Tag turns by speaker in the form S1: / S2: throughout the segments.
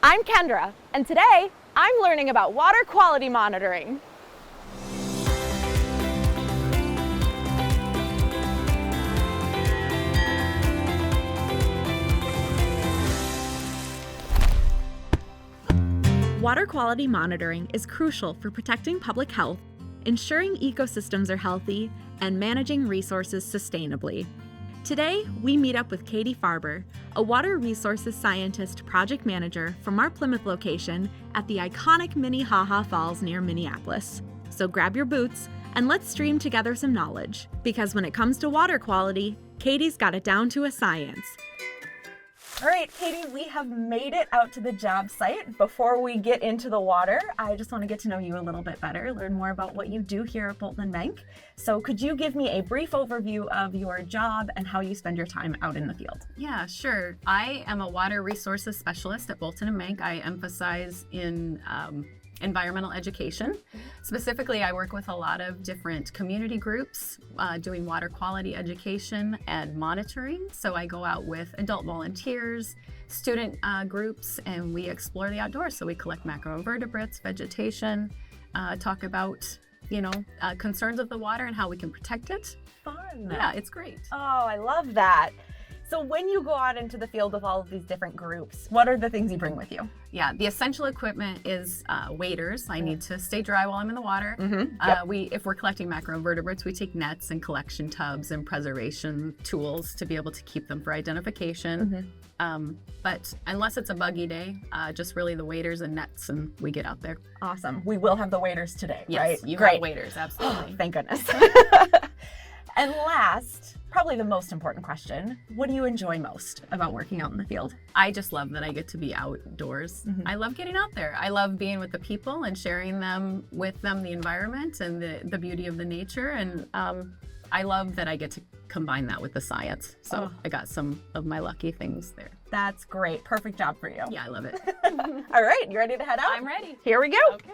S1: I'm Kendra, and today I'm learning about water quality monitoring. Water quality monitoring is crucial for protecting public health, ensuring ecosystems are healthy, and managing resources sustainably. Today, we meet up with Katie Farber, a water resources scientist project manager from our Plymouth location at the iconic Minnehaha Falls near Minneapolis. So grab your boots and let's stream together some knowledge, because when it comes to water quality, Katie's got it down to a science. All right, Katie, we have made it out to the job site. Before we get into the water, I just want to get to know you a little bit better, learn more about what you do here at Bolton Menk. So could you give me a brief overview of your job and how you spend your time out in the field?
S2: Yeah, sure. I am a water resources specialist at Bolton Menk. I emphasize in environmental education. Specifically, I work with a lot of different community groups doing water quality education and monitoring. So I go out with adult volunteers, student groups, and we explore the outdoors. So we collect macroinvertebrates, vegetation, talk about, concerns of the water and how we can protect it.
S1: Fun.
S2: Yeah, it's great.
S1: Oh, I love that. So when you go out into the field with all of these different groups, what are the things you bring with you?
S2: Yeah, the essential equipment is waders. I need to stay dry while I'm in the water.
S1: Yep.
S2: If we're collecting macroinvertebrates, we take nets and collection tubs and preservation tools to be able to keep them for identification. But unless it's a buggy day, just really the waders and nets, and we get out there.
S1: Awesome. We will have the waders today,
S2: Yes,
S1: right?
S2: you
S1: Great.
S2: have waders, absolutely.
S1: Thank goodness. And last, probably the most important question, what do you enjoy most about working out in the field?
S2: I just love that I get to be outdoors. I love getting out there. I love being with the people and sharing with them the environment and the beauty of the nature. And I love that I get to combine that with the science. So I got some of my lucky things there.
S1: That's great. Perfect job for you.
S2: Yeah, I love it.
S1: All right, you ready to head out?
S2: I'm ready.
S1: Here we go.
S2: Okay.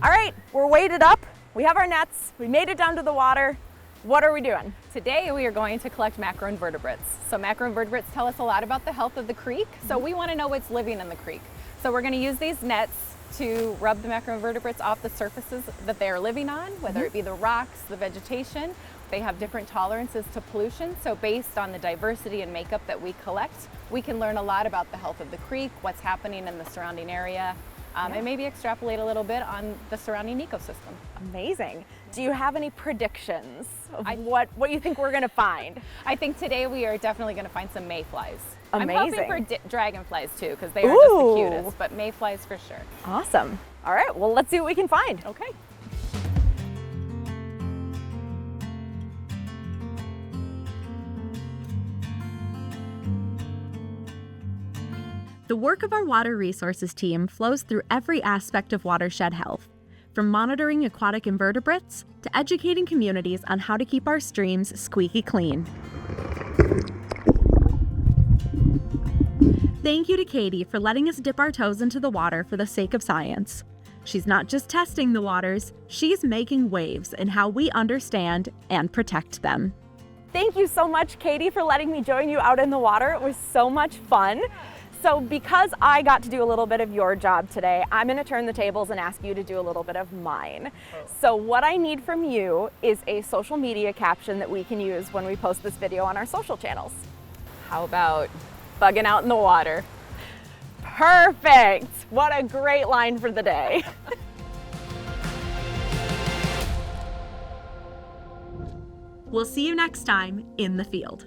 S1: All right, we're weighted up. We have our nets. We made it down to the water. What are we doing?
S3: Today we are going to collect macroinvertebrates. So macroinvertebrates tell us a lot about the health of the creek, so we want to know what's living in the creek. So we're going to use these nets to rub the macroinvertebrates off the surfaces that they are living on, whether it be the rocks, the vegetation. They have different tolerances to pollution, so based on the diversity and makeup that we collect, we can learn a lot about the health of the creek, what's happening in the surrounding area, and maybe extrapolate a little bit on the surrounding ecosystem.
S1: Amazing. Do you have any predictions of what you think we're going to find?
S3: I think today we are definitely going to find some mayflies.
S1: Amazing.
S3: I'm hoping for dragonflies too, because they are just the cutest, but mayflies for sure.
S1: Awesome. All right, well, let's see what we can find.
S3: Okay.
S1: The work of our water resources team flows through every aspect of watershed health, from monitoring aquatic invertebrates to educating communities on how to keep our streams squeaky clean. Thank you to Katie for letting us dip our toes into the water for the sake of science. She's not just testing the waters, she's making waves in how we understand and protect them. Thank you so much, Katie, for letting me join you out in the water. It was so much fun. So because I got to do a little bit of your job today, I'm going to turn the tables and ask you to do a little bit of mine. So what I need from you is a social media caption that we can use when we post this video on our social channels.
S3: How about bugging out in the water?
S1: Perfect! What a great line for the day. We'll see you next time in the field.